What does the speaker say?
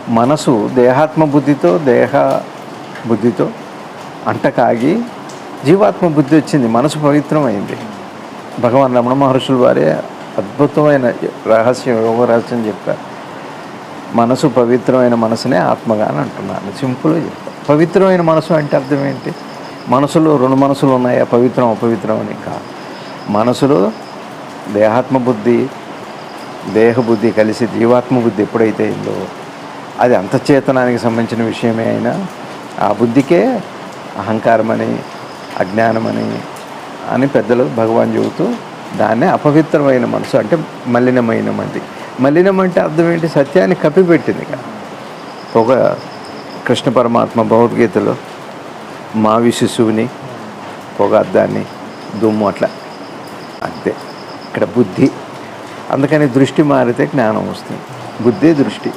మనసు దేహాత్మ బుద్ధితో బుద్ధితో అంటకాగి జీవాత్మ బుద్ధి వచ్చింది, మనసు పవిత్రమైంది. భగవాన్ రమణ మహర్షులు వారే అద్భుతమైన యోగ రహస్యం చెప్పారు. మనసు పవిత్రమైన మనసునే ఆత్మగా అని అంటున్నాను. సింపుల్గా చెప్తాను. పవిత్రమైన మనసు అంటే అర్థం ఏంటి? మనసులో రెండు మనసులు ఉన్నాయా, పవిత్రం అపవిత్రం అని కాదు. మనసులో దేహాత్మ బుద్ధి దేహబుద్ధి కలిసి జీవాత్మ బుద్ధి ఎప్పుడైతే అయిందో అది అంతఃచేతనానికి సంబంధించిన విషయమే అయినా ఆ బుద్ధికే అహంకారమని అజ్ఞానమని అని పెద్దలు భగవాన్ చెబుతూ దాన్నే అపవిత్రమైన మనసు అంటే మలినమైనమంది. మలినం అంటే అర్థం ఏంటి? సత్యాన్ని కప్పిపెట్టింది కదా. పొగ కృష్ణ పరమాత్మ భగవద్గీతలో మావి శిశువుని పొగ అద్దాన్ని దుమ్ము అట్లా అంతే. ఇక్కడ బుద్ధి, అందుకని దృష్టి మారితే జ్ఞానం వస్తుంది. బుద్ధి దృష్టి.